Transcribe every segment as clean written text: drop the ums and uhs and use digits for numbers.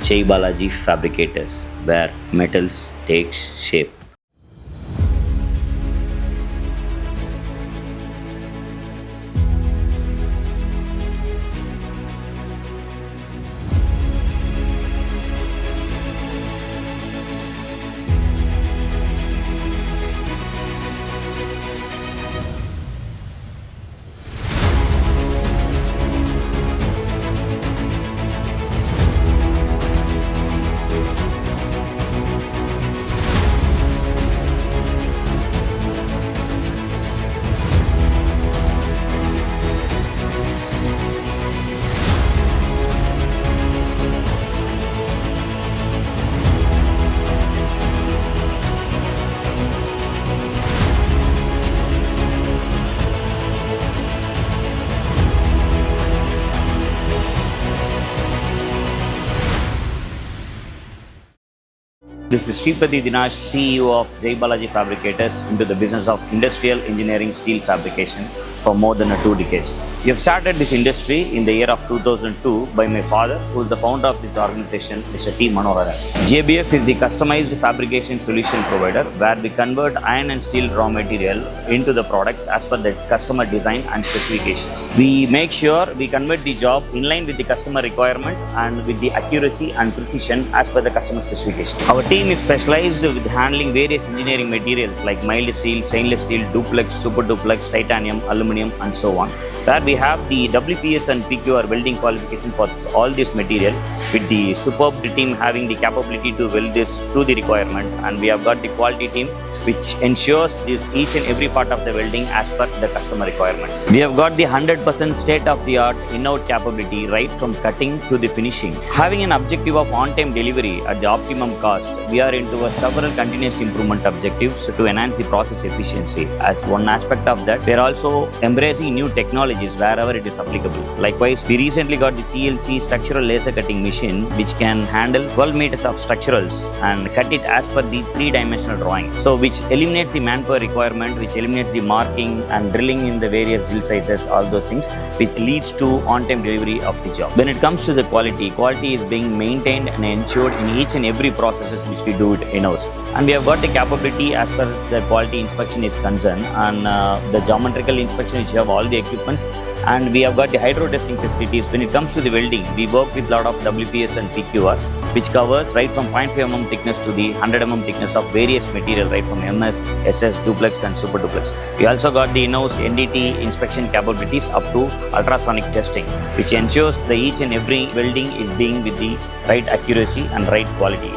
Jai Balaji Fabricators, where metals takes shape. This is Sripati Dinash, CEO of Jai Balaji Fabricators, into the business of industrial engineering steel fabrication for more than 2 decades. We have started this industry in the year of 2002 by my father, who is the founder of this organization, Mr. T. Manohara. JBF is the customized fabrication solution provider where we convert iron and steel raw material into the products as per the customer design and specifications. We make sure we convert the job in line with the customer requirement and with the accuracy and precision as per the customer specification. Our team is specialized with handling various engineering materials like mild steel, stainless steel, duplex, super duplex, titanium, aluminum, and so on, where we have the WPS and PQR welding qualification for all this material, with the superb team having the capability to weld this to the requirement, and we have got the quality team which ensures this each and every part of the welding as per the customer requirement. We have got the 100% state-of-the-art in-out capability right from cutting to the finishing. Having an objective of on-time delivery at the optimum cost, we are into several continuous improvement objectives to enhance the process efficiency. As one aspect of that, we are also embracing new technologies wherever it is applicable. Likewise, we recently got the CLC structural laser cutting machine which can handle 12 meters of structurals and cut it as per the 3-dimensional drawing. So which eliminates the manpower requirement, which eliminates the marking and drilling in the various drill sizes, all those things, which leads to on-time delivery of the job. When it comes to the quality is being maintained and ensured in each and every processes which we do it in-house. And we have got the capability as far as the quality inspection is concerned, and the geometrical inspection which we have all the equipments, and we have got the hydro testing facilities. When it comes to the welding, we work with a lot of WPS and PQR, which covers right from 0.5 mm thickness to the 100 mm thickness of various material, right from MS, SS, duplex, and super duplex. We also got the in-house NDT inspection capabilities up to ultrasonic testing, which ensures that each and every welding is being with the right accuracy and right quality.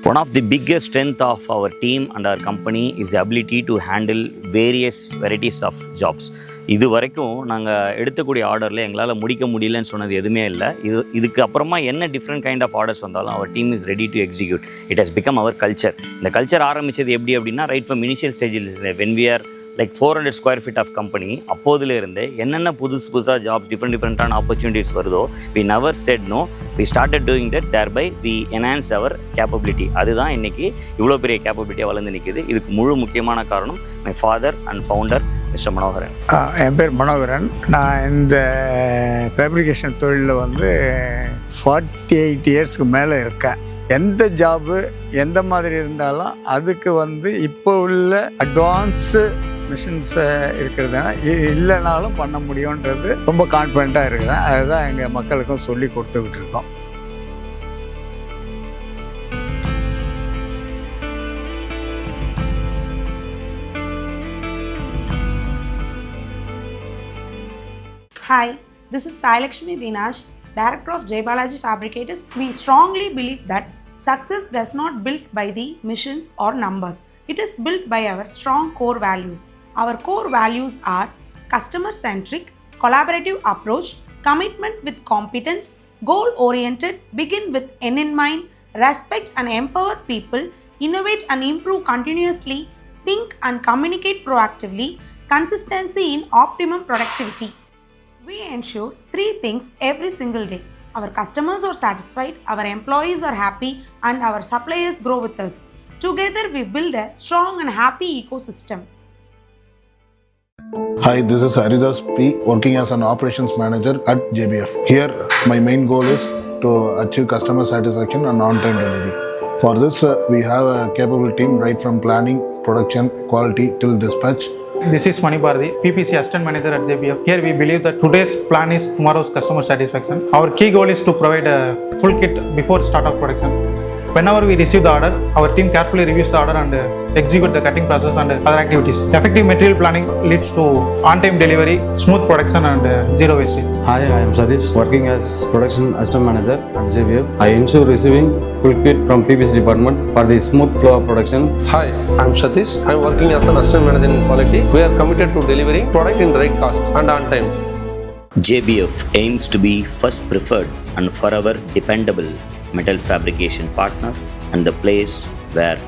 One of the biggest strength of our team and our company is the ability to handle various varieties of jobs. இது வரைக்கும் நாங்கள் எடுத்தக்கூடிய ஆர்டரில் எங்களால் முடிக்க முடியலன்னு சொன்னது எதுவுமே இல்லை. இதுக்கு அப்புறமா என்ன டிஃப்ரெண்ட் கைண்ட் ஆஃப் ஆர்டர்ஸ் வந்தாலும் அவர் team is ready to execute. It has become our culture. இந்த கல்ச்சர் ஆரம்பித்தது எப்படி அப்படின்னா, ரைட் ஃப்ரம் இனிஷியல் ஸ்டேஜில் when we are like 400 square feet of company, அப்போதுலேருந்து என்னென்ன புதுசாக ஜாப்ஸ் டிஃப்ரெண்டான ஆப்பர்ச்சுனிட்டிஸ் வருதோ, we never said no, we started doing that, thereby we enhanced our capability. அதுதான் இன்றைக்கி இவ்வளோ பெரிய கேப்பபிலிட்டியாக வளர்ந்து நிற்கிது. இதுக்கு முழு முக்கியமான காரணம் my father and founder mister Manoharan. என் பேர் மனோகரன். நான் இந்த ஃபேப்ரிகேஷன் தொழிலில் 48 இயர்ஸ்க்கு மேலே இருக்கேன். எந்த ஜாபு எந்த மாதிரி இருந்தாலும் அதுக்கு இப்போ உள்ள அட்வான்ஸு மிஷின்ஸ் இருக்கிறதுனா இல்லைனாலும் பண்ண முடியுன்றது ரொம்ப கான்ஃபிடென்ட்டாக இருக்கிறேன். அதுதான் எங்கள் மக்களுக்கும் சொல்லி கொடுத்துக்கிட்டு இருக்கோம். Hi, this is Sai Lakshmi Dinash, Director of Jai Balaji Fabricators. We strongly believe that success does not built by the missions or numbers. It is built by our strong core values. Our core values are customer-centric, collaborative approach, commitment with competence, goal-oriented, begin with end in mind, respect and empower people, innovate and improve continuously, think and communicate proactively, consistency in optimum productivity. We ensure 3 things every single day. Our customers are satisfied, our employees are happy, and our suppliers grow with us. Together, we build a strong and happy ecosystem. Hi, this is Haridas P, working as an operations manager at JBF. Here, my main goal is to achieve customer satisfaction and on-time delivery. For this, we have a capable team right from planning, production, quality till dispatch. This is Mani Bharati, PPC Assistant Manager at JBF. Here we believe that today's plan is tomorrow's customer satisfaction. Our key goal is to provide a full kit before start of production. Whenever we receive the order, our team carefully reviews the order and execute the cutting process and other activities. Effective material planning leads to on-time delivery, smooth production and zero wastage. Hi, I am Sadish, working as Production Assistant Manager at JBF. I ensure receiving full kit from PPC department for the smooth flow of production. Hi, I am Satish. I am working as an Assistant Manager in Quality. We are committed to delivering product in right cost and on time. JBF aims to be first preferred and forever dependable metal fabrication partner and the place where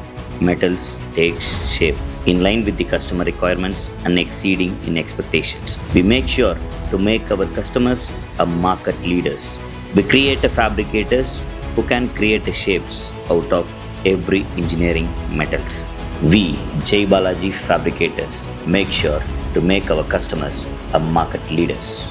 metals takes shape in line with the customer requirements and exceeding in expectations. We make sure to make our customers a market leaders. We create a fabricators who can create a shapes out of every engineering metals. We, Jai Balaji Fabricators, make sure to make our customers a market leaders.